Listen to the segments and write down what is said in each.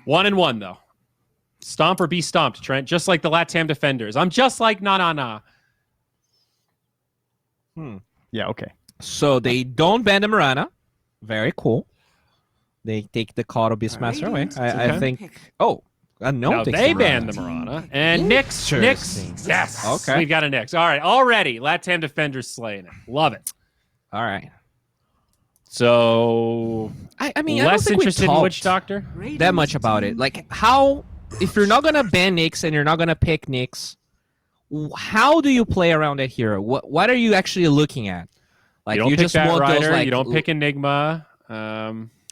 1-1 though. Stomp or be stomped, Trent. Just like the Latam defenders. I'm just like na. Yeah, okay. So they don't ban the Marana. Very cool. They take the Cauto Beastmaster away. I think. Oh, no, they banned the Marana. And Nix. Yes. Okay. We've got a Nix. All right. Already, Latam defenders slaying it. Love it. All right. So, I mean, less I don't think interested in Witch Doctor? that much about it. Like, how, if you're not going to ban Nyx and you're not going to pick Nyx, how do you play around that hero? What are you actually looking at? Like, you don't pick just Bat want Rider, those, like, you don't pick Enigma.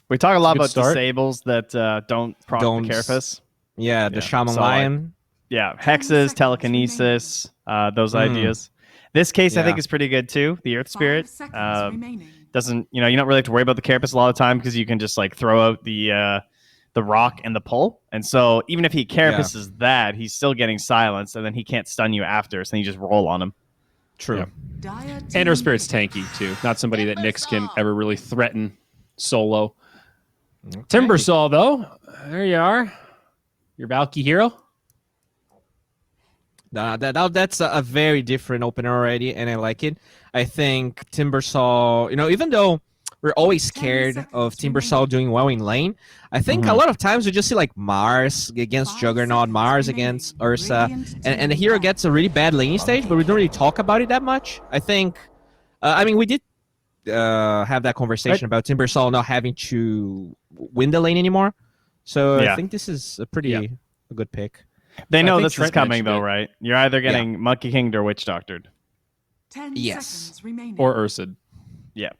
We talk a lot about start. disables that don't proc the Carapace. Yeah, the Shaman so, Lion. Yeah, hexes, telekinesis, those ideas. This case, I think, is pretty good too. The Earth Spirit doesn't, you don't really have to worry about the Carapace a lot of the time because you can just like throw out the rock and the pull, and so even if he Carapaces that, he's still getting silenced, and then he can't stun you after, so then you just roll on him. True. Yeah. And Earth Spirit's tanky too. Not somebody that Nyx can ever really threaten solo. Okay. Timbersaw though, there you are. Your Valky hero? That's a very different opener already, and I like it. I think Timbersaw, even though we're always scared of Timbersaw doing well in lane, I think a lot of times we just see like Mars against Juggernaut, Mars against Ursa, and the hero gets a really bad laning stage, but we don't really talk about it that much. I think, we did have that conversation about Timbersaw not having to win the lane anymore. So I think this is a pretty a good pick. They know this is coming, though, right? You're either getting Monkey Kinged or Witch Doctored. 10 seconds remaining. Or Ursad. Yeah.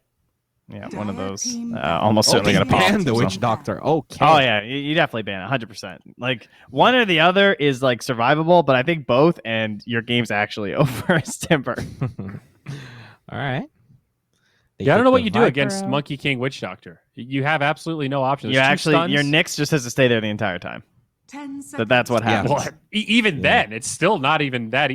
Yeah, one of those. Almost certainly going to pop. Ban the Witch Doctor. Okay. Oh, yeah. You definitely ban it, 100%. Like, one or the other is, like, survivable, but I think both, and your game's actually over as Timber. All right. I don't know what you do against Monkey King Witch Doctor. You have absolutely no options. Your Nyx just has to stay there the entire time. 10 seconds. That's what happens. Well, even then, it's still not even that.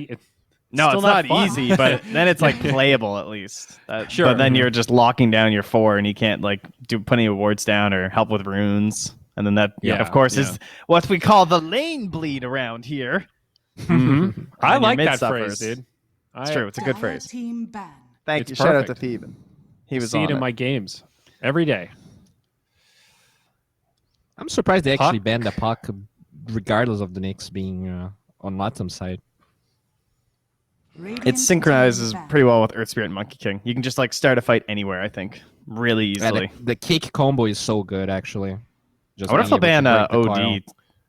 No, it's not easy, but then it's like playable at least. Sure. But then you're just locking down your 4, and you can't like put any wards down or help with runes. And then that, of course, is what we call the lane bleed around here. Mm-hmm. I like that phrase, dude. It's true. It's a good phrase. Team ban. Thank you. Shout out to Theban. He was see it in my games every day. I'm surprised they actually banned the puck, regardless of the Nyx being on Latam's side. It synchronizes pretty well with Earth Spirit and Monkey King. You can just like start a fight anywhere, I think, really easily. The kick combo is so good, actually. I wonder if they'll ban OD.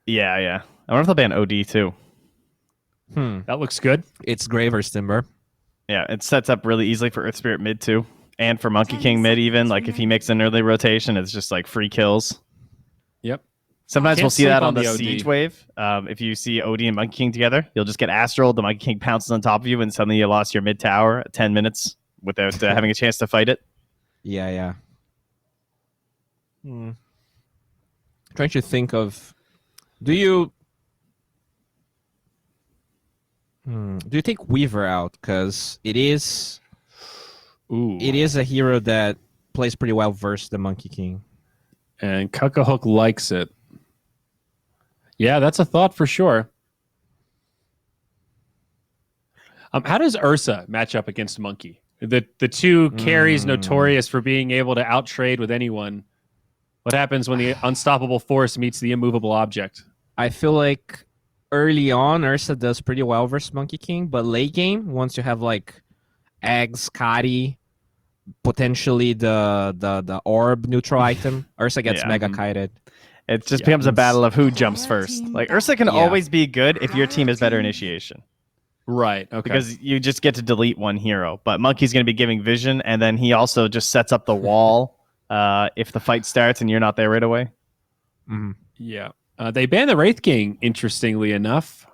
Yeah. I wonder if they'll ban OD too. That looks good. It's Grey versus Timber. Yeah, it sets up really easily for Earth Spirit mid too. And for Monkey King mid even. Like if he makes an early rotation, it's just like free kills. Yep. Sometimes we'll see that on the siege wave. If you see OD and Monkey King together, you'll just get Astral. The Monkey King pounces on top of you, and suddenly you lost your mid tower at 10 minutes without having a chance to fight it. Yeah. Trying to think of, do you take Weaver out? Because it is a hero that plays pretty well versus the Monkey King. And Cuckahook likes it. Yeah, that's a thought for sure. How does Ursa match up against Monkey? The two carries notorious for being able to outtrade with anyone. What happens when the unstoppable force meets the immovable object? I feel like early on, Ursa does pretty well versus Monkey King, but late game, once you have like Eggs, Kari, potentially the orb neutral item, Ursa gets mega kited. It just becomes a battle of who jumps first. Like Ursa can always be good if your team has better initiation. Right. Okay. Because you just get to delete one hero, but Monkey's going to be giving vision, and then he also just sets up the wall if the fight starts and you're not there right away. Mm-hmm. Yeah. They banned the Wraith King, interestingly enough.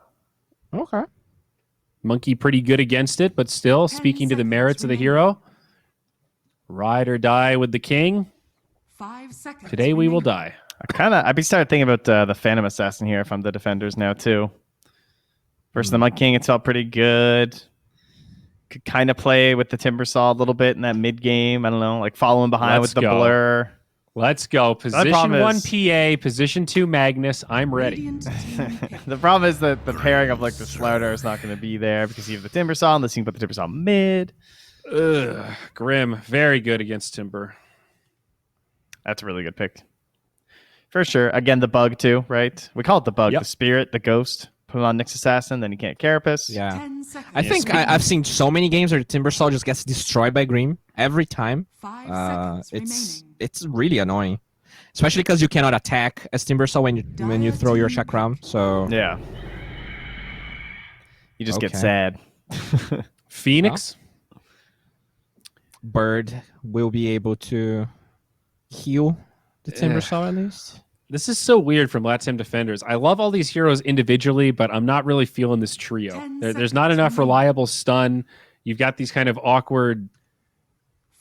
Okay. Monkey pretty good against it, but still, speaking to the merits of the hero, ride or die with the king. 5 seconds. Today we will die. I'd be started thinking about the Phantom Assassin here if I'm the defenders now too. Versus the Monkey King, it felt pretty good. Could kind of play with the Timbersaw a little bit in that mid game. I don't know, like following behind with the blur. Let's go. Position problem 1 is- PA, position 2 Magnus. I'm ready. Radiant team pick. The problem is that the pairing of like the Slouter is not going to be there because you have the Timber Saw, and the team put the Timber Saw mid. Ugh, Grim, very good against Timber. That's a really good pick. For sure. Again, the bug too, right? We call it the bug, Yep. the spirit, the ghost. Put it on Nyx Assassin, then you can't Carapace. Yeah. 10 seconds. I think I've seen so many games where the Timbersaw just gets destroyed by Grim every time. 5 seconds remaining. It's really annoying, especially because you cannot attack as Timbersaw when you throw your chakram. So Yeah. You just get Okay. sad. Phoenix? Bird will be able to heal the Timbersaw at least. This is so weird from Latam defenders. I love all these heroes individually, but I'm not really feeling this trio. 10 There's not seconds enough remaining. reliable stun. You've got these kind of awkward.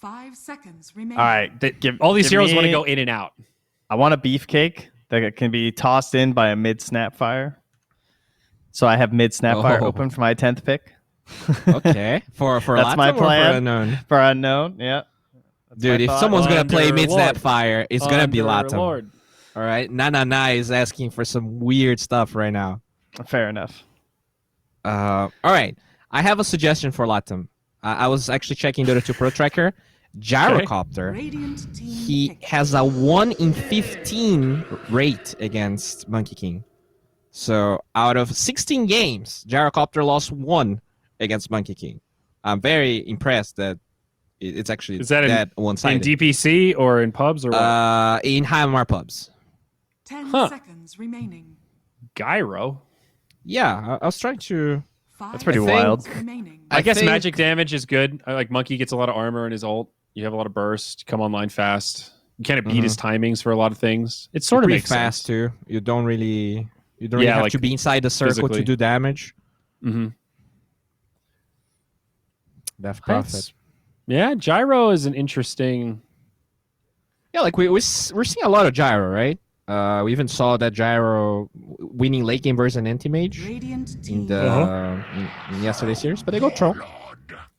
5 seconds remaining. All right. All these give heroes want to me- go in and out. I want a beefcake that can be tossed in by a mid Snapfire. So I have mid Snapfire Oh. open for my 10th pick. Okay, for That's Latam my or for plan. unknown? For unknown, yeah. That's Dude, my if thought. someone's gonna play mid Underlord. Snapfire, it's gonna be Latam. Underlord. All right, Na is asking for some weird stuff right now. Fair enough. All right, I have a suggestion for Latam. I was actually checking Dota 2 Pro Tracker. Gyrocopter. Radiant team He pick. has a 1 in 15 rate against Monkey King. So out of 16 games, Gyrocopter lost 1 against Monkey King. I'm very impressed that it's actually Is that in one-sided. DPC or in pubs or what? In Hamar pubs. 10 Huh. seconds remaining. Gyro? Yeah, I was trying to. 5 That's pretty think- wild. remaining. I guess think- magic damage is good. Like Monkey gets a lot of armor in his ult. You have a lot of burst. Come online fast. You kind of beat his timings for a lot of things. It sort of Pretty makes fast sense. too. You don't really have like, to be inside the circle physically. to do damage. Mm-hmm. Death Prophet. Yeah, Gyro is an interesting. Yeah, like we're seeing a lot of Gyro, right? We even saw that Gyro winning late game versus an anti-mage Radiant team. in the in yesterday's series, but they go troll.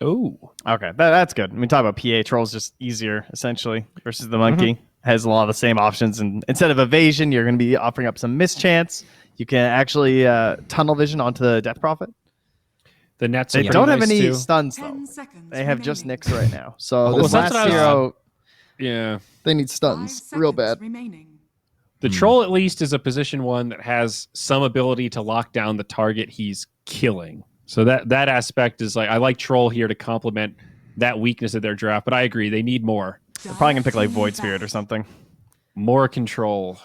Oh, Okay, that's good. I mean, talk about PA Troll's just easier essentially versus the Monkey. Has a lot of the same options, and instead of evasion, you're going to be offering up some mischance. You can actually tunnel vision onto the Death Prophet. the nets. They are don't pretty have nice any too. stuns 10 though. seconds They have just remaining. Nyx right now. So Well, this that's last what I was- hero, Yeah, they need 5 stuns real seconds bad. remaining. the troll at least is a position 1 that has some ability to lock down the target he's killing. So that aspect is like I like troll here to complement that weakness of their draft. But I agree they need more They're probably gonna pick like Void Spirit or something. control.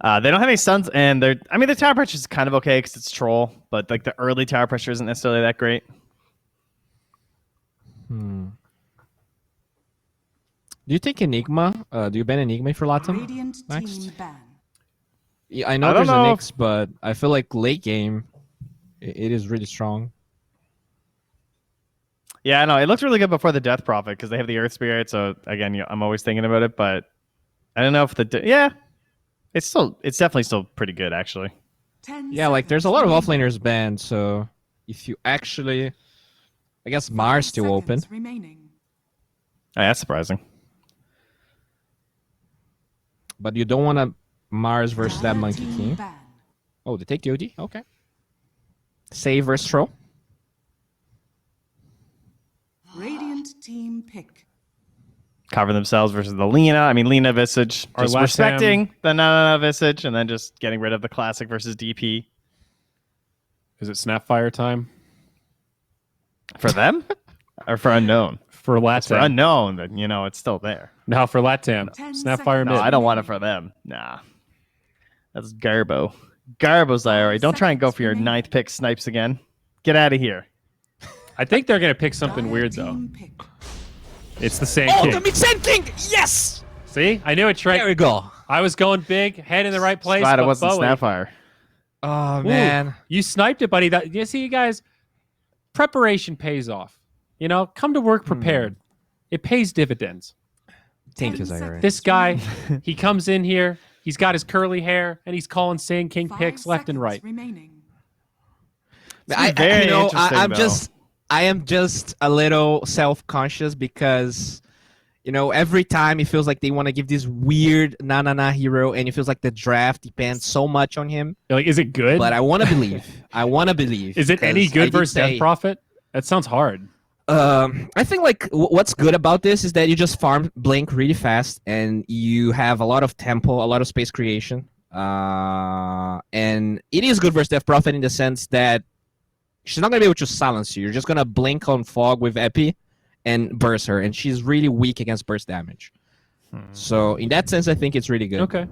They don't have any stuns, and the tower pressure is kind of okay because it's Troll, but like the early tower pressure isn't necessarily that great. Do you take Enigma? Do you ban Enigma for Latam? Radiant Next. team ban. Yeah, I know I don't there's know a if- Nyx, but I feel like late game, it is really strong. Yeah, I know. It looked really good before the Death Prophet because they have the Earth Spirit. So again, I'm always thinking about it, but I don't know if it's definitely still pretty good actually. 10 Yeah, like there's a lot of seconds offlaners banned, so if you actually, I guess Mars still remaining. open. Seconds remaining. Oh, that's surprising. But you don't want to Mars versus that Dire Monkey team King. ban. Oh, they take the OD? Okay. Save versus Troll. Radiant team pick. Cover themselves versus the Lena. I mean, Lena Visage Or just Latam. respecting the Nana Visage and then just getting rid of the classic versus DP Is it Snapfire time for them or for unknown. for For Latam? unknown, then it's still there. No, for Latam. 10 Snapfire seconds. No, mid. I don't want it for them. Nah, that's Garbo. Garbo's IRA. Don't try and go for your 9th pick snipes again. Get out of here. I think they're gonna pick something Dire weird though. team pick. It's the same Oh, king. the Mid-Sand King! Yes! See, I knew it. There we go. I was going big, head in the right place. Glad it but wasn't Bowie, Snapfire. Oh, Ooh, man. you sniped it, buddy. That you see, you guys, preparation pays off. Come to work prepared. It pays dividends. Thank you, 10 Zaire. seconds This guy, remaining. he comes in here. He's got his curly hair, and he's calling Sand King 5 picks left and seconds right. remaining. Very interesting, I'm though. just, I am just a little self-conscious because, You know, every time it feels like they want to give this weird na hero, and it feels like the draft depends so much on him. Like, is it good? But I want to believe. I want to believe. Is it any 'cause I good did versus say- Death Prophet? That sounds hard. I think like what's good about this is that you just farm Blink really fast, and you have a lot of tempo, a lot of space creation. And it is good versus Death Prophet in the sense that she's not gonna be able to silence you. You're just gonna blink on Fog with Epi and burst her, and she's really weak against burst damage. So in that sense, I think it's really good. Okay.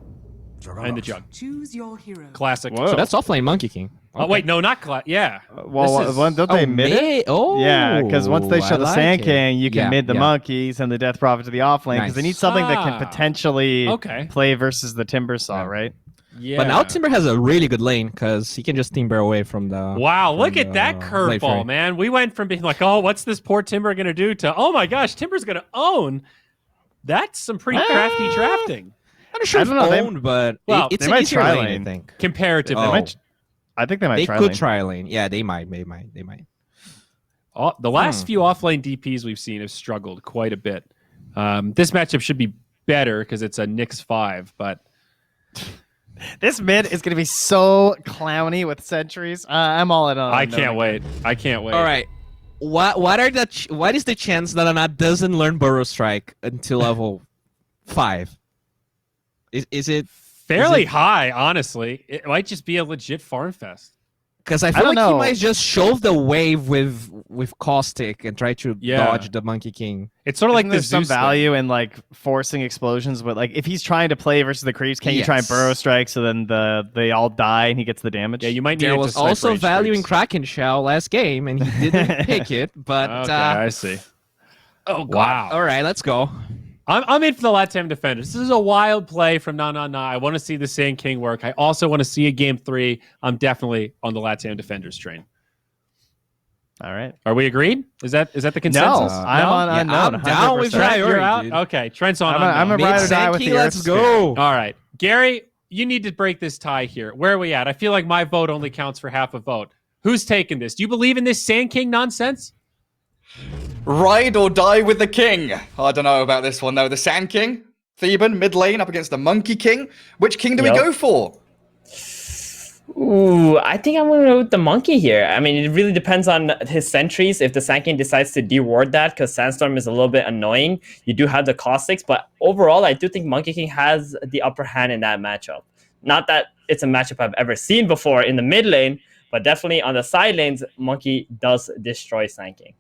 And the jug. Choose your hero. Classic. Whoa. So that's offlane Monkey King. Oh wait, no, not yeah. Well, This is- don't they mid it? Oh, Yeah, because once they show I the like Sand it. King, you can Yeah, mid the yeah. monkeys and the Death Prophet to the offlane because they Nice. need something that can Ah. potentially Okay. play versus the Timber Saw, right? Yeah. But now Timber has a really good lane because he can just Timber away from the. Wow, look from at that the lane curveball, free. man. We went from being like, oh, what's this poor Timber going to do to, oh my gosh, Timber's going to own. That's some pretty crafty drafting. I'm not sure I if don't know, they- owned, but Well, it's they an might easier try lane, lane. I think. Comparatively. Oh. I think they might They try could lane. try lane. Yeah, they might. They might. The last few offlane DPs we've seen have struggled quite a bit. This matchup should be better because it's a Nyx 5, but This mid is going to be so clowny with sentries. I'm all in on. I can't wait. I can't wait. All right. What is the chance that Anna doesn't learn Burrow Strike until level 5? Is it Fairly high, honestly. It might just be a legit farm fest. because I I feel don't like he know. might just shove the wave with Caustic and try to Yeah. dodge the Monkey King. It's sort of like Isn't the there some Zeus thing. value in like forcing explosions, but like if he's trying to play versus the creeps, can you try and Yes. burrow strike so then they all die and he gets the damage? Yeah, you might need There it to was snipe also range value in creeps. Kraken Shell last game, and he didn't pick it. But Okay, I see. oh god! Wow. All right, let's go. I'm in for the Latam Defenders. This is a wild play from Na. I want to see the Sand King work. I also want to see a game 3. I'm definitely on the Latam Defenders train. All right. Are we agreed? Is that the No, consensus? I'm on Yeah, unknown. I'm down with 100%. Trent. You're out? dude. Okay, Trent's on. I'm a unknown. ride or die with Mid-Sankey, the let's Earth go. All right, Gary, you need to break this tie here. Where are we at? I feel like my vote only counts for half a vote. Who's taking this? Do you believe in this Sand King nonsense? Ride or die with the king. I don't know about this one though. The Sand King, Theban, mid lane up against the Monkey King. Which king do we Yep. go for? Ooh, I think I'm gonna go with the monkey here. I mean, it really depends on his sentries. If the Sand King decides to deward that, because Sandstorm is a little bit annoying, you do have the caustics. But overall, I do think Monkey King has the upper hand in that matchup. Not that it's a matchup I've ever seen before in the mid lane, but definitely on the side lanes, Monkey does destroy Sand King.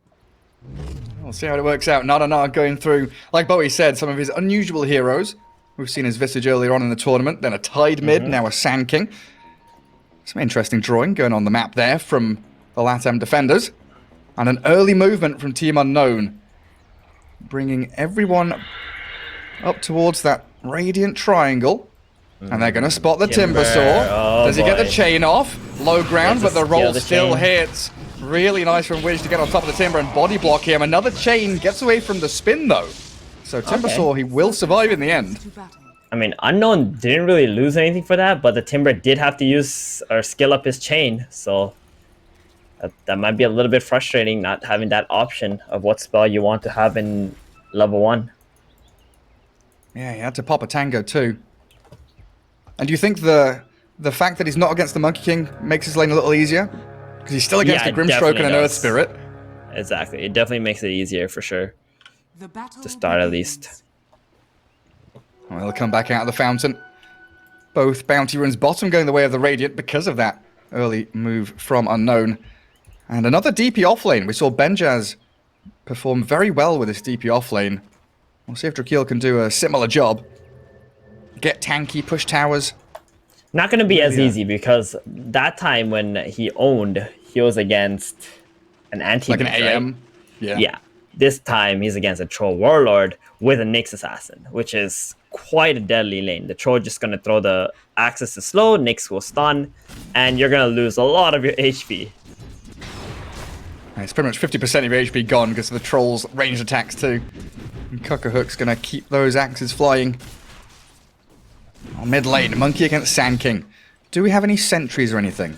We'll see how it works out. Nana going through, like Bowie said, some of his unusual heroes. We've seen his Visage earlier on in the tournament, then a Tide mid, now a Sand King. Some interesting drawing going on the map there from the Latam defenders. And an early movement from Team Unknown. Bringing everyone up towards that Radiant Triangle. And they're going to spot the Timber Saw. Oh, Does he get the boy. chain off? Low ground, Gets but to the roll steal the still chain. hits. Really nice from Widge to get on top of the Timber and body block him. Another chain gets away from the spin though. So Timber Okay. Saw, he will survive in the end. To battle. I mean, Unknown didn't really lose anything for that, but the Timber did have to use or skill up his chain, so that might be a little bit frustrating not having that option of what spell you want to have in level 1. Yeah, he had to pop a tango too. And do you think the fact that he's not against the Monkey King makes his lane a little easier? Because he's still against Yeah, a it Grimstroke and an definitely Earth does. Spirit. Exactly. It definitely makes it easier for sure. The battle To start at begins. least. Well, he'll come back out of the fountain. Both bounty runes bottom going the way of the Radiant because of that early move from Unknown. And another DP offlane. We saw Benjaz perform very well with this DP offlane. We'll see if Drakeel can do a similar job. Get tanky, push towers. Not going to be as Yeah. easy because that time when he owned, he was against an anti Like an AM. Yeah. Yeah. This time he's against a Troll Warlord with a Nyx Assassin, which is quite a deadly lane. The Troll just going to throw the access to slow, Nyx will stun, and you're going to lose a lot of your HP. And it's pretty much 50% of your HP gone because of the Troll's ranged attacks too. And Cuckerhook's going to keep those axes flying. On mid lane, Monkey against Sand King. Do we have any sentries or anything?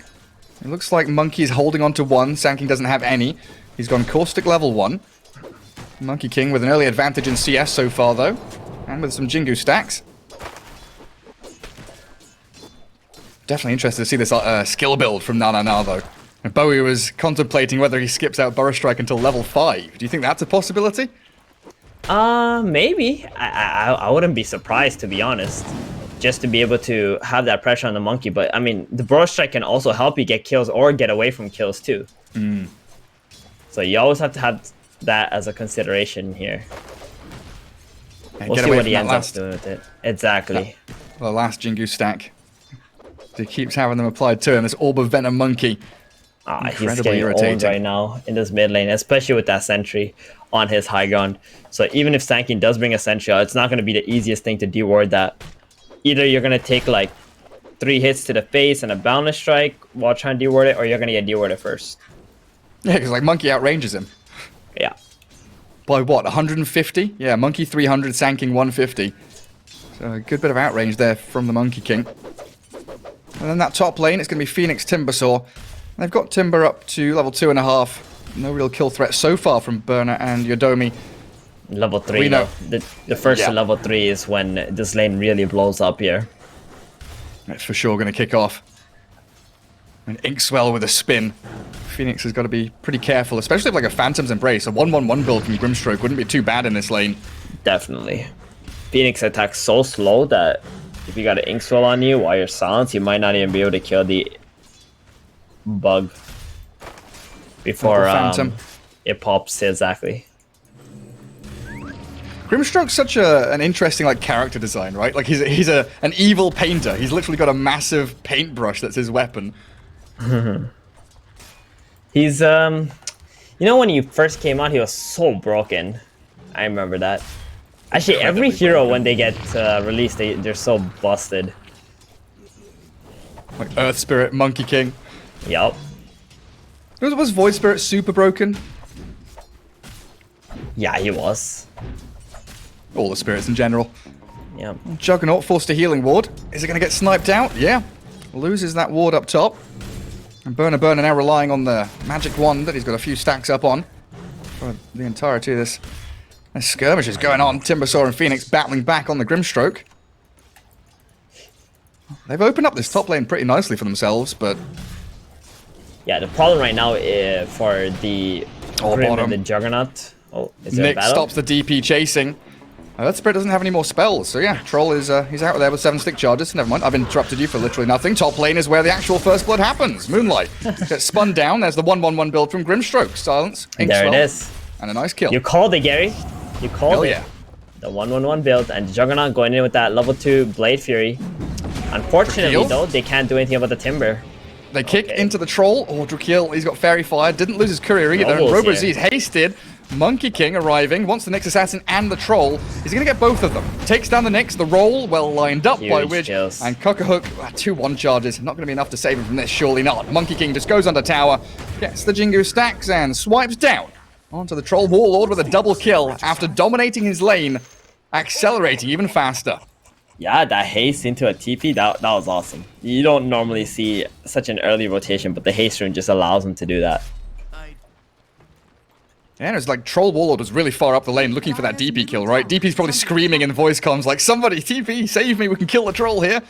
It looks like Monkey's holding on to one. Sand King doesn't have any. He's gone Caustic level 1. Monkey King with an early advantage in CS so far, though. And with some Jingu stacks. Definitely interested to see this skill build from Nana, though. And Bowie was contemplating whether he skips out Burrow Strike until level 5. Do you think that's a possibility? Maybe. I wouldn't be surprised, to be honest. Just to be able to have that pressure on the monkey. But, I mean, the Burrow Strike can also help you get kills or get away from kills, too. So you always have to have that as a consideration here. We'll see what he ends up doing with it. Exactly. The last Jingu stack. He keeps having them applied to him. This Orb of Venom Monkey. He's getting owned right now in this mid lane, especially with that sentry on his high ground. So even if Sankin does bring a sentry out, it's not going to be the easiest thing to deward that. Either you're going to take like 3 hits to the face and a boundless strike while trying to deward it, or you're going to get dewarded first. Yeah, because like Monkey outranges him. Yeah. By what, 150? Yeah, Monkey 300, Sanking 150. So a good bit of outrange there from the Monkey King. And then that top lane, it's going to be Phoenix Timbersaw. They've got Timber up to level 2.5. No real kill threat so far from Burner and Yodomi. Level 3, though. The first to level 3 is when this lane really blows up here. It's for sure going to kick off. And Inkswell with a spin. Phoenix has got to be pretty careful, especially if like a Phantom's Embrace. A 1-1-1 build from Grimstroke wouldn't be too bad in this lane. Definitely. Phoenix attacks so slow that if you got an Inkswell on you while you're silenced, you might not even be able to kill the bug before it pops. Exactly. Grimstroke's such an interesting like character design, right? Like he's an evil painter. He's literally got a massive paintbrush that's his weapon. He's you know, when he first came out, he was so broken. I remember that. Actually, every hero when they get released, they're so busted. Like Earth Spirit, Monkey King. Yup. Was Void Spirit super broken? Yeah, he was. All the spirits in general. Yeah. Juggernaut forced a healing ward. Is it going to get sniped out? Yeah. Loses that ward up top. And Burner now relying on the magic wand that he's got a few stacks up on for the entirety of this. There's skirmishes going on. Timbersaw and Phoenix battling back on the Grimstroke. They've opened up this top lane pretty nicely for themselves, but... Yeah, the problem right now for the Grim and the Juggernaut... Oh, is there a battle? stops the DP chasing. Earth Spirit doesn't have any more spells, so yeah, Troll is he's out there with 7 stick charges. Never mind, I've interrupted you for literally nothing. Top lane is where the actual first blood happens. Moonlight gets spun down. There's the 1-1-1 build from Grimstroke. Silence. There it is. And a nice kill. You called it, Gary. You called it. Yeah. The 1-1-1 build, and Juggernaut going in with that level 2 Blade Fury. Unfortunately, though, they can't do anything about the Timber. They kick into the Troll. Oh, Drakeel, he's got Fairy Fire. Didn't lose his courier either. And Robo-Z's hasted. Monkey King arriving, wants the Nyx Assassin and the Troll. He's going to get both of them. Takes down the Nyx, the roll, well lined up by Widge. Kills. And Cockahook, 2-1 charges. Not going to be enough to save him from this, surely not. Monkey King just goes under tower, gets the Jingu stacks and swipes down onto the Troll Warlord with a double kill after dominating his lane, accelerating even faster. Yeah, that haste into a TP, that was awesome. You don't normally see such an early rotation, but the haste rune just allows him to do that. Yeah, it's like Troll Warlord was really far up the lane looking for that DP kill, right? DP's probably screaming in voice comms like, somebody, TP, save me, we can kill the Troll here.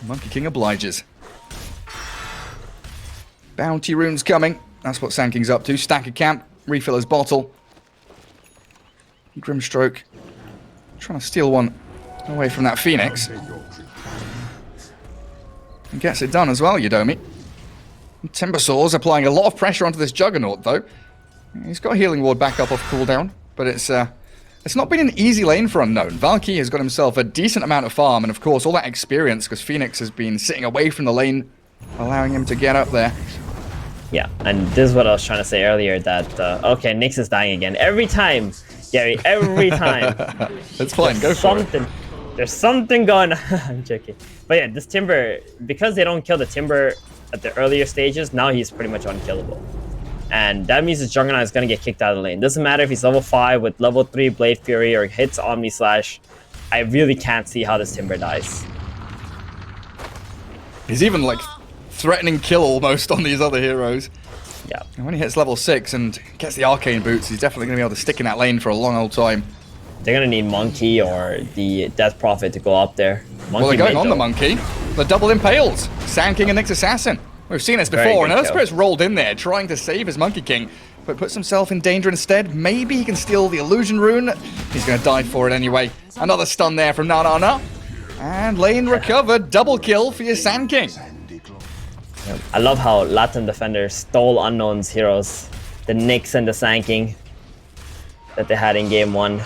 Monkey King obliges. Bounty runes coming. That's what Sanking's up to. Stack a camp, refill his bottle. Grimstroke trying to steal one away from that Phoenix. And gets it done as well, Yodomi. Timbersaw's applying a lot of pressure onto this Juggernaut, though. He's got a healing ward back up off cooldown, but it's not been an easy lane for Unknown. Valky has got himself a decent amount of farm, and of course all that experience, because Phoenix has been sitting away from the lane, allowing him to get up there. Yeah, and this is what I was trying to say earlier, that, okay, Nyx is dying again. Every time, Gary, every time. It's fine, go for it. There's something going on. I'm joking. But yeah, this Timber, because they don't kill the Timber at the earlier stages, now he's pretty much unkillable. And that means the Juggernaut is going to get kicked out of the lane. Doesn't matter if he's level 5 with level 3 Blade Fury or hits Omni Slash. I really can't see how this Timber dies. He's even like threatening kill almost on these other heroes. Yeah. And when he hits level 6 and gets the arcane boots, he's definitely going to be able to stick in that lane for a long old time. They're gonna need Monkey or the Death Prophet to go up there. Monkey Well, they're going mid, on the though. Monkey. The double impales. Sand King and Nyx Assassin. We've seen this Very before, good and Earth kill. Spirit's rolled in there trying to save his Monkey King, but puts himself in danger instead. Maybe he can steal the Illusion Rune. He's going to die for it anyway. Another stun there from Na. And lane recovered. Double kill for your Sand King. I love how Latam defenders stole Unknown's heroes. The Nyx and the Sand King that they had in game 1.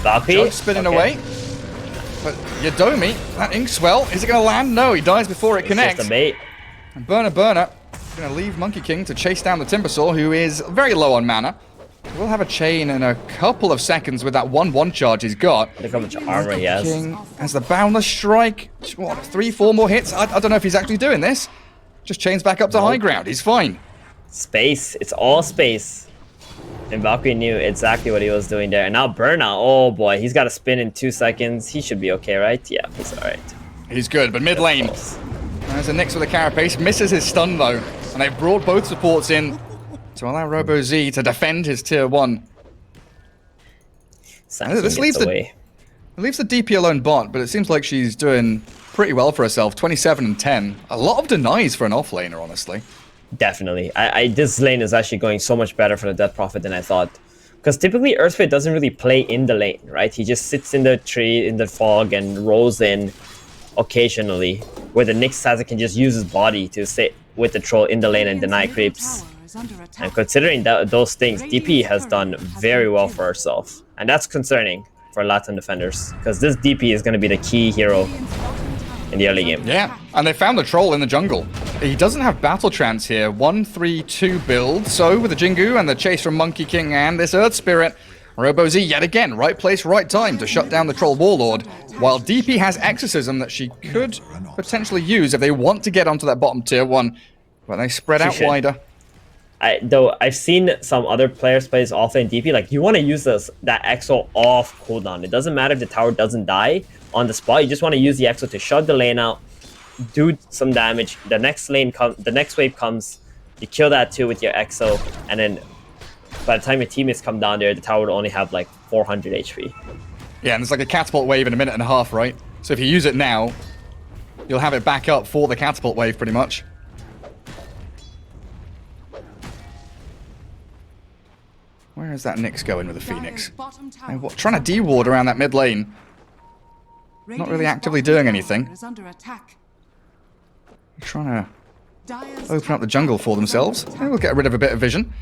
Valkyrie? Judge spinning away. But Yodomi, that Inkswell, is it going to land? No, he dies before it It's connects. just a bait. And Burner going to leave Monkey King to chase down the Timbersaw, who is very low on mana. We'll have a chain in a couple of seconds with that 1-1 charge he's got. Look how much armor he has. King has the Boundless Strike. What, 3-4 more hits? I don't know if he's actually doing this. Just chains back up to high ground. He's fine. Space. It's all space. And Valkyrie knew exactly what he was doing there. And now Burnout. Oh boy, he's got to spin in 2 seconds. He should be okay, right? Yeah, he's alright. He's good, but mid lane. There's a Nyx with a Carapace. Misses his stun though. And they've brought both supports in to allow Robo Z to defend his tier 1. This leaves away. It leaves the DP alone bot, but it seems like she's doing pretty well for herself. 27 and 10. A lot of denies for an offlaner, honestly. Definitely. This lane is actually going so much better for the Death Prophet than I thought. Because typically Earthfit doesn't really play in the lane, right? He just sits in the tree, in the fog, and rolls in occasionally. Where the Nyx Assassin can just use his body to sit with the troll in the lane and deny creeps. And considering those things, DP has done very well for herself. And that's concerning for Latin defenders. Because this DP is going to be the key hero in the early game. Yeah, and they found the troll in the jungle. He doesn't have battle trance here. 1-3-2 build. So with the Jingu and the chase from Monkey King and this Earth Spirit, Robo Z yet again, right place, right time to shut down the troll warlord. While DP has exorcism that she could potentially use if they want to get onto that bottom tier 1. But they spread out wider. Though I've seen some other players play this offlane DP, like you want to use that EXO off cooldown. It doesn't matter if the tower doesn't die on the spot. You just want to use the EXO to shut the lane out, do some damage. The next wave comes, you kill that too with your EXO, and then by the time your teammates come down there, the tower would only have like 400 HP. Yeah, and there's like a catapult wave in a minute and a half, right? So if you use it now, you'll have it back up for the catapult wave pretty much. Where is that Nyx going with the Phoenix? They're trying to de-ward around that mid lane. Not really actively doing anything. Trying to open up the jungle for themselves. Maybe we'll get rid of a bit of vision.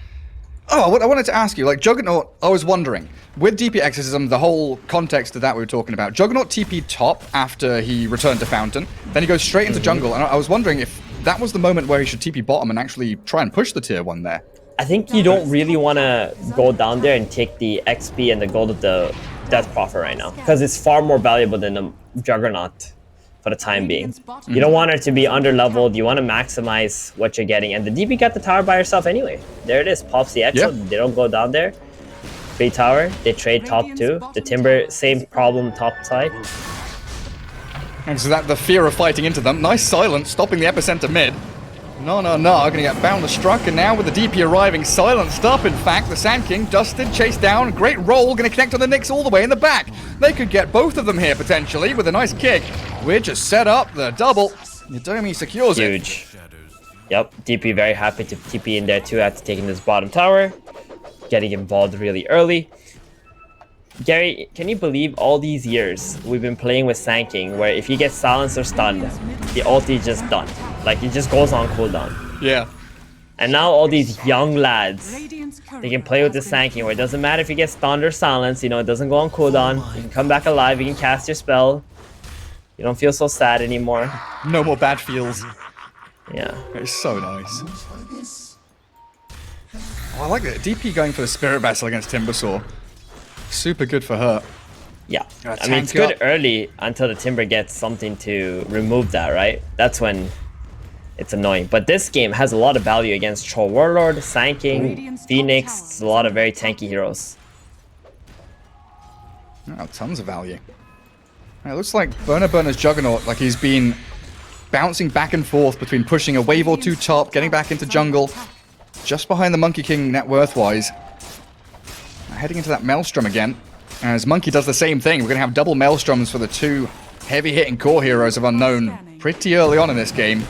Oh, I wanted to ask you, like Juggernaut, I was wondering, with DP Exorcism, the whole context of that we were talking about, Juggernaut TP top after he returned to Fountain, then he goes straight into jungle, and I was wondering if that was the moment where he should TP bottom and actually try and push the tier 1 there. I think you don't really want to go down there and take the XP and the gold of the Death Prophet right now, because it's far more valuable than the Juggernaut for the time being. You don't want her to be under-leveled. You want to maximize what you're getting. And the DP got the tower by herself anyway. There it is. Pops the EXO. Yep. They don't go down there. Free tower. They trade top 2. The Timber, same problem top side. And so that the fear of fighting into them. Nice silence, stopping the epicenter mid. No, gonna get Boundless struck, and now with the DP arriving, silenced up, in fact, the Sand King, dusted, chased down, great roll, gonna connect on the Nyx all the way in the back. They could get both of them here, potentially, with a nice kick. We're just set up the double. Yodomi secures it. Huge. Yep, DP very happy to TP in there too after taking this bottom tower. Getting involved really early. Gary, can you believe all these years we've been playing with Sand King, where if he gets silenced or stunned, the ulti is just done. Like, it just goes on cooldown. Yeah. And now all these young lads, they can play with the Sand King, where it doesn't matter if you get stunned or silenced, you know, it doesn't go on cooldown. You can come back alive, you can cast your spell. You don't feel so sad anymore. No more bad feels. Yeah. It's so nice. Oh, I like it. DP going for the Spirit Vessel against Timbersaw. Super good for her. Yeah, I mean, it's good early until the Timber gets something to remove that, right? That's when it's annoying. But this game has a lot of value against Troll Warlord, Sand King, Phoenix. It's a lot of very tanky heroes. Oh, tons of value. It looks like Burner's Juggernaut, like he's been bouncing back and forth between pushing a wave or two top, getting back into jungle, just behind the Monkey King net worth-wise. Heading into that Maelstrom again. As Monkey does the same thing. We're going to have double Maelstroms for the two heavy-hitting core heroes of Unknown pretty early on in this game.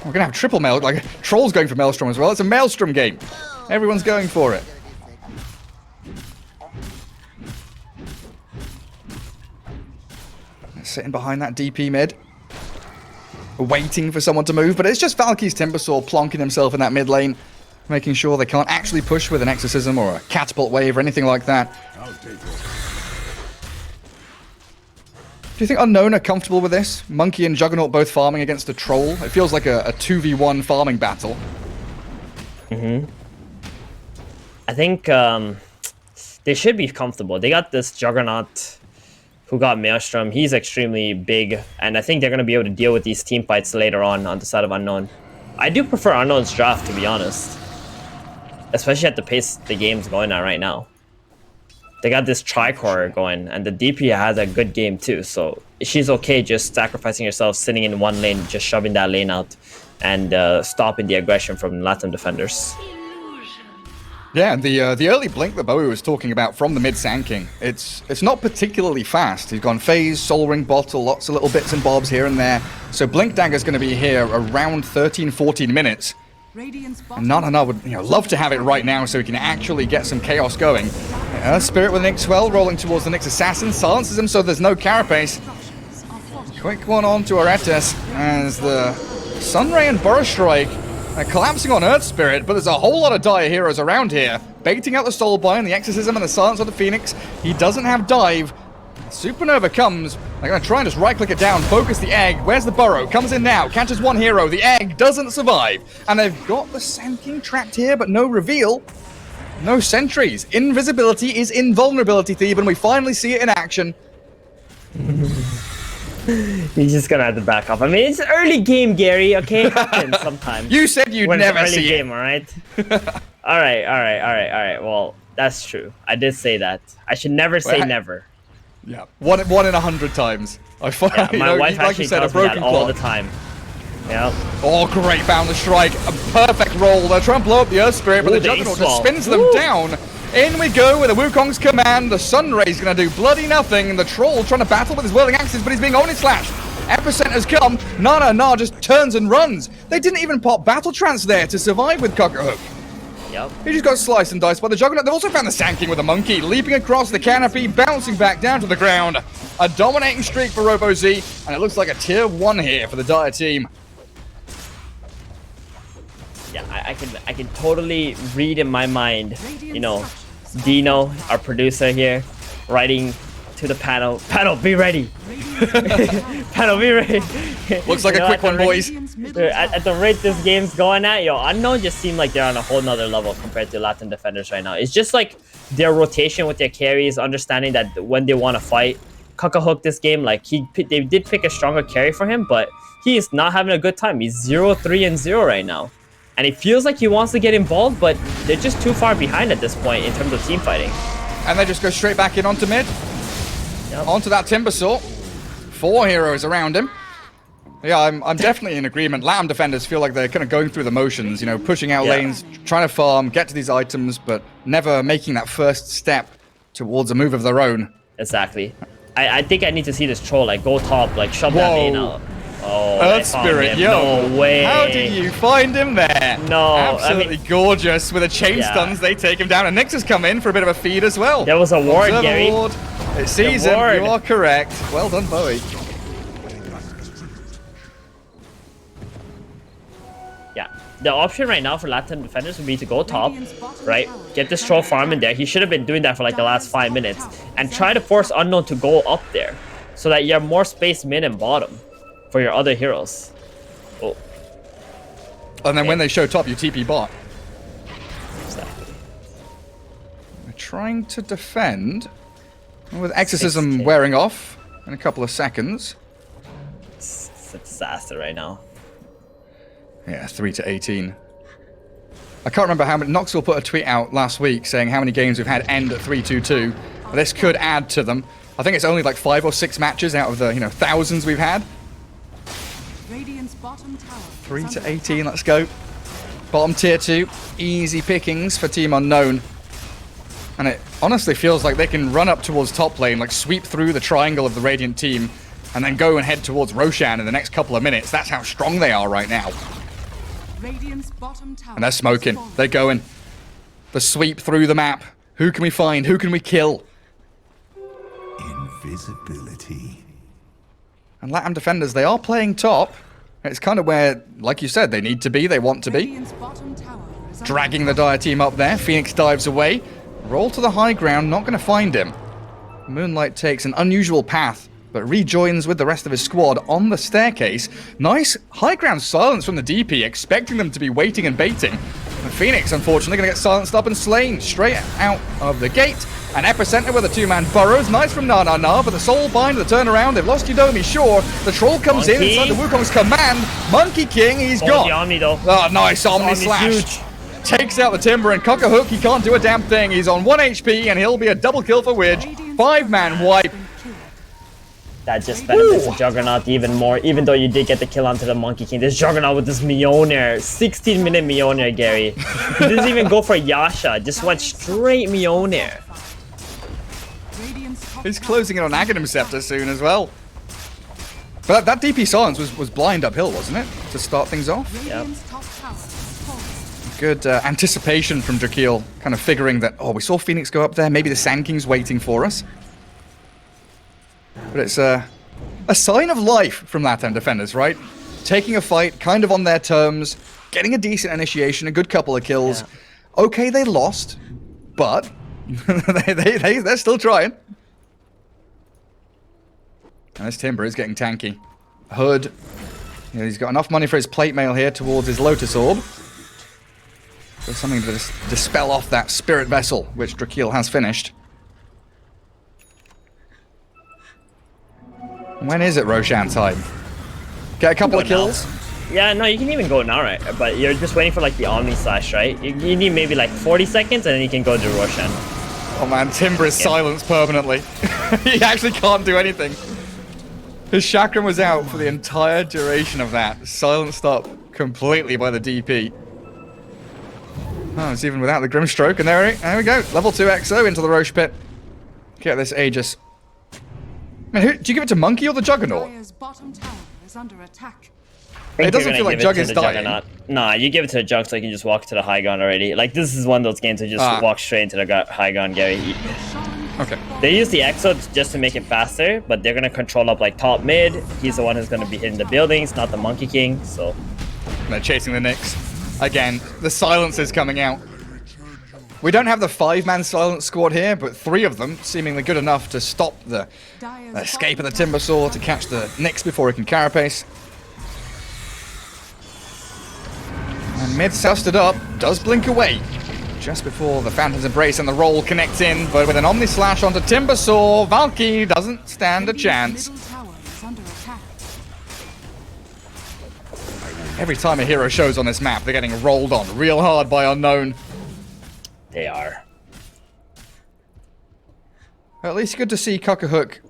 We're going to have triple Maelstrom. Like, Troll's going for Maelstrom as well. It's a Maelstrom game. Everyone's going for it. Sitting behind that DP mid. Waiting for someone to move, but it's just Valky's Timbersaw plonking himself in that mid lane, making sure they can't actually push with an Exorcism or a Catapult Wave or anything like that. Do you think Unknown are comfortable with this? Monkey and Juggernaut both farming against a Troll? It feels like a 2v1 farming battle. I think they should be comfortable. They got this Juggernaut who got Maelstrom. He's extremely big, and I think they're going to be able to deal with these team fights later on the side of Unknown. I do prefer Unknown's draft, to be honest. Especially at the pace the game's going at right now. They got this Tricore going, and the DP has a good game too, so she's okay just sacrificing herself, sitting in one lane, just shoving that lane out, and stopping the aggression from Latam defenders. Yeah, the early blink that Bowie was talking about from the mid Sand King, it's not particularly fast. He's gone Phase, Soul Ring, Bottle, lots of little bits and bobs here and there. So Blink Dagger's going to be here around 13-14 minutes. And Nana would love to have it right now so he can actually get some chaos going. Spirit with an Ixwell rolling towards the Nyx Assassin, silences him so there's no Carapace. Quick one on to Aretas as the Sunray and Burrow Strike collapsing on Earth Spirit, but there's a whole lot of dire heroes around here. Baiting out the Soulbind, the Exorcism, and the Silence of the Phoenix. He doesn't have dive. Supernova comes. They're going to try and just right-click it down, focus the egg. Where's the Burrow? Comes in now, catches one hero. The egg doesn't survive. And they've got the Sand King trapped here, but no reveal. No sentries. Invisibility is invulnerability, Thebe, and we finally see it in action. He's just gonna have to back off. I mean, it's early game, Gary. Okay, it happens sometimes. You said you'd when never it's early see game, it. all right. All right. Well, that's true. I did say that. I should never say never. Yeah, one in 100 times. I find, Yeah, my wife like actually you said, tells a broken me that all clock. the time. Yeah. Oh, great Boundless Strike. A perfect roll. They're trying to blow up the Earth Spirit, but Ooh, the the Juggernaut just Ixwell. spins them down. In we go with the Wukong's command. The Sunray's going to do bloody nothing. And the Troll trying to battle with his whirling axes, but he's being only slashed. Epicent has come. Nah just turns and runs. They didn't even pop Battle Trance there to survive with Cockhook. Yep. He just got sliced and diced by the Juggernaut. They've also found the Sand King with a monkey, leaping across the canopy, bouncing back down to the ground. A dominating streak for RoboZ, and it looks like a tier 1 here for the Dire team. Yeah, I can totally read in my mind, Dino, our producer here, writing to the panel. Panel, be ready. Panel, be ready. Looks like a quick one, boys. At the rate this game's going at, Unknown just seem like they're on a whole nother level compared to Latin defenders right now. It's just like their rotation with their carries, understanding that when they want to fight. Cockhook this game, like they did pick a stronger carry for him, but he is not having a good time. He's 0-3-0 right now. And it feels like he wants to get involved, but they're just too far behind at this point in terms of team fighting. And they just go straight back in onto mid. Yep. Onto that Timbersaw. 4 heroes around him. Yeah, I'm definitely in agreement. Latam defenders feel like they're kind of going through the motions, pushing out lanes, trying to farm, get to these items, but never making that first step towards a move of their own. Exactly. I think I need to see this Troll, like, go top, like, shove that lane out. Oh, Earth Spirit, yo. No way. How did you find him there? No, Absolutely gorgeous. With a chain stuns, they take him down. And Nyx has come in for a bit of a feed as well. There was a ward, Observer Gary. ward. It sees him. You are correct. Well done, Bowie. Yeah. The option right now for Latin defenders would be to go top, right? Get this Troll farm in there. He should have been doing that for like the last 5 minutes. And try to force Unknown to go up there so that you have more space mid and bottom for your other heroes. Oh. And then when they show top, you TP bot. Exactly. We're trying to defend with Exorcism 6K. wearing off in a couple of seconds. It's a disaster right now. Yeah, 3-18. I can't remember how many. Knoxville put a tweet out last week saying how many games we've had end at 3-2-2. This could add to them. I think it's only like 5 or 6 matches out of the thousands we've had. 3-18, let's go. Bottom tier 2, easy pickings for Team Unknown. And it honestly feels like they can run up towards top lane, like sweep through the triangle of the Radiant team, and then go and head towards Roshan in the next couple of minutes. That's how strong they are right now. Radiant's bottom tower And they're smoking. has fallen. They're going. The sweep through the map. Who can we find? Who can we kill? Invisibility. And Latam defenders, they are playing top. It's kind of where, like you said, they need to be. They want to be. Radiant's bottom tower is under Dragging the Dire team up there. Phoenix dives away. Roll to the high ground. Not going to find him. Moonlight takes an unusual path, but rejoins with the rest of his squad on the staircase. Nice high ground silence from the DP, expecting them to be waiting and baiting. And Phoenix, unfortunately, going to get silenced up and slain straight out of the gate. An epicenter with a two-man burrows. Nice from Na, but the soul bind, the turnaround. They've lost Yudomi, sure. The troll comes in Monkey. inside the Wukong's command. Monkey King, he's Oh, gone. the Omni though. Oh, nice Omni Omni's slash. huge. Takes out the Timber and Cock-a-Hook. He can't do a damn thing. He's on 1 HP and he'll be a double kill for Widge. Radiant's 5-man bottom wipe. has been killed. That just benefits the Juggernaut even more, even though you did get the kill onto the Monkey King. This Juggernaut with this Mjolnir, 16-minute Mjolnir, Gary. He didn't even go for Yasha, just went straight Mjolnir. Radiant's top He's tower closing in on Aghanim Scepter soon as well. But that DP silence was blind uphill, wasn't it? To start things off. Radiant's top tower has fallen. Good anticipation from Drakeel, kind of figuring that, oh, we saw Phoenix go up there, maybe the Sand King's waiting for us. But it's a sign of life from Latam defenders, right? Taking a fight kind of on their terms, getting a decent initiation, a good couple of kills. Okay, they lost, but they're still trying. And this Timber is getting tanky. Hood, he's got enough money for his plate mail here towards his Lotus Orb. There's something to dispel off that Spirit Vessel, which Drakeel has finished. When is it Roshan time? Get a couple of Go now. kills? Yeah, no, you can even go now, right? But you're just waiting for like the Omni Slash, right? You need maybe like 40 seconds and then you can go to Roshan. Oh man, Timber is silenced permanently. He actually can't do anything. His chakram was out for the entire duration of that. Silenced up completely by the DP. Oh, it's even without the Grimstroke, and there we go. Level 2 XO into the Roche Pit. Get this Aegis. Man, do you give it to Monkey or the Juggernaut? Dire's bottom tower is under attack. It doesn't feel like Jug is dying. Juggernaut. Nah, you give it to the Jug so you can just walk to the high ground already. Like, this is one of those games where you just walk straight into the high ground, Gary. Okay. They use the Exo just to make it faster, but they're going to control up like top mid. He's the one who's going to be hitting the buildings, not the Monkey King, so... And they're chasing the Nyx. Again, the silence is coming out. We don't have the 5-man silence squad here, but 3 of them seemingly good enough to stop the Dire's escape of the bottom Timbersaw, tower to catch the Nyx before he can carapace. And mid soused it up, does blink away. Just before the Phantom's Embrace and the roll connects in, but with an Omni Slash onto Timbersaw, Valky doesn't stand a chance. middle tower is under attack. Every time a hero shows on this map, they're getting rolled on real hard by Unknown. They are. At least good to see Cock-a-Hook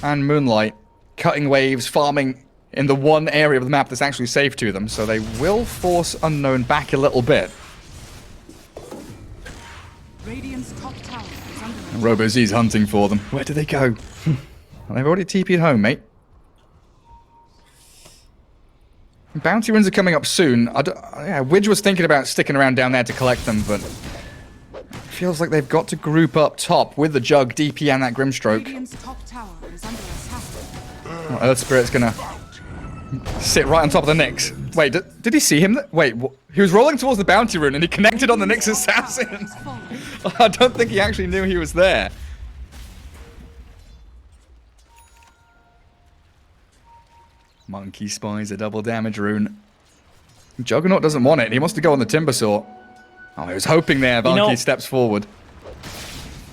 and Moonlight cutting waves, farming in the one area of the map that's actually safe to them, so they will force Unknown back a little bit. Radiant's top tower is under attack. And RoboZ's hunting for them. Where do they go? Well, they've already TP'd home, mate. Bounty runes are coming up soon. Yeah, Widge was thinking about sticking around down there to collect them, but feels like they've got to group up top with the Jug, DP, and that Grimstroke. Radiant's top tower is under attack. Oh, Earth Spirit's gonna sit right on top of the Nyx. Wait, did he see him? Wait, he was rolling towards the Bounty rune and he connected on the Nyx assassin. Has fallen. I don't think he actually knew he was there. Monkey spies a double damage rune. Juggernaut doesn't want it. He wants to go on the Timbersaw. Oh, he was hoping there. Valky steps forward.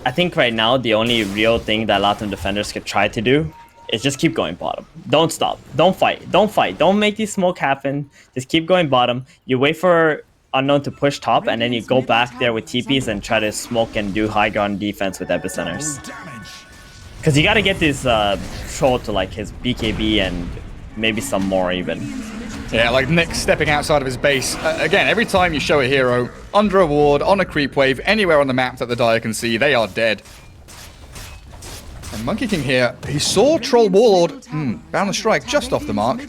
I think right now the only real thing that Latam defenders could try to do is just keep going bottom. Don't stop. Don't fight. Don't fight. Don't make these smoke happen. Just keep going bottom. You wait for Unknown to push top, and then you go back there with TPs and try to smoke and do high ground defense with epicenters. Because you got to get this troll to like his BKB and maybe some more even. Yeah, like Nick stepping outside of his base. Again, every time you show a hero under a ward, on a creep wave, anywhere on the map that the Dire can see, they are dead. And Monkey King here, he saw Troll Warlord, Boundless Strike just off the mark.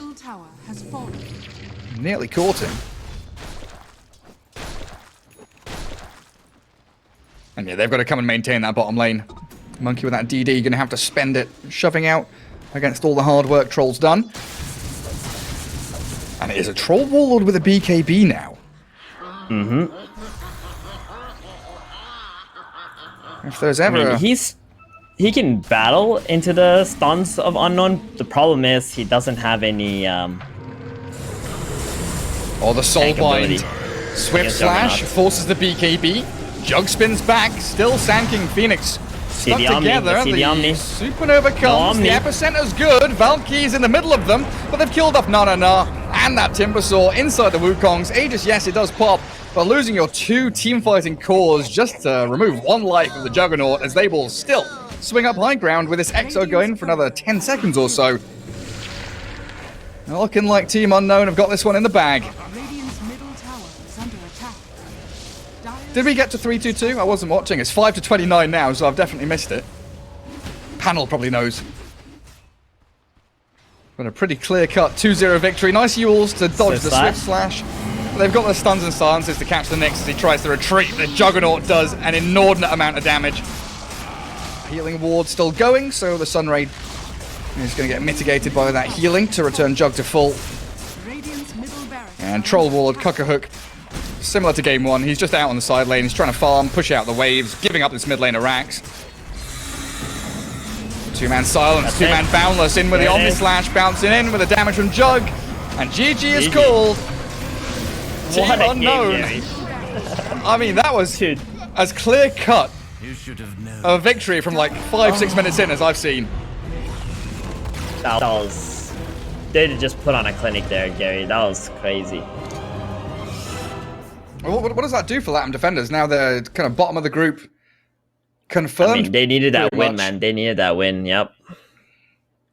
Nearly caught him. And yeah, they've got to come and maintain that bottom lane. Monkey with that DD, gonna have to spend it shoving out against all the hard work Troll's done. And it is a Troll Warlord with a BKB now. If there's ever he can battle into the stuns of Unknown. The problem is he doesn't have any or the Soul Bind. Swift Slash Juggernaut. forces the BKB. Jug spins back. Still Sand King Phoenix. See Stuck the Omni, together. see the Omni. Supernova comes. The Omni. Epicenter's good. Valky's in the middle of them. But they've killed off Na and that Timbersaw inside the Wukongs. Aegis, yes, it does pop. But losing your two team-fighting cores just to remove one life of the Juggernaut as they will still swing up high ground with this Exo going for another 10 seconds or so. Looking like Team Unknown have got this one in the bag. Radiant's middle tower is under attack. Did we get to 3-2-2? I wasn't watching. It's 5-29 now, so I've definitely missed it. Panel probably knows. But a pretty clear-cut 2-0 victory. Nice Yules to dodge the Swift Slash. They've got the stuns and silences to catch the Nyx as he tries to retreat. The Juggernaut does an inordinate amount of damage. Healing ward still going, so the Sunray is going to get mitigated by that healing to return Jug to full. Radiant's middle barracks. And Troll Warlord, Cuckahook, similar to game one, he's just out on the side lane, he's trying to farm, push out the waves, giving up this mid lane of Rax. Two-man Silence, two-man Boundless, in with the Omni Slash, bouncing in with the damage from Jug, and GG is called. Team What a Unknown. game, I mean, that was Dude. as clear-cut a victory from like 5-6 minutes in as I've seen. That was... They just put on a clinic there, Gary. That was crazy. What does that do for Latam defenders? Now they're kind of bottom of the group, confirmed. I mean, they needed that pretty win, much. man. They needed that win, yep.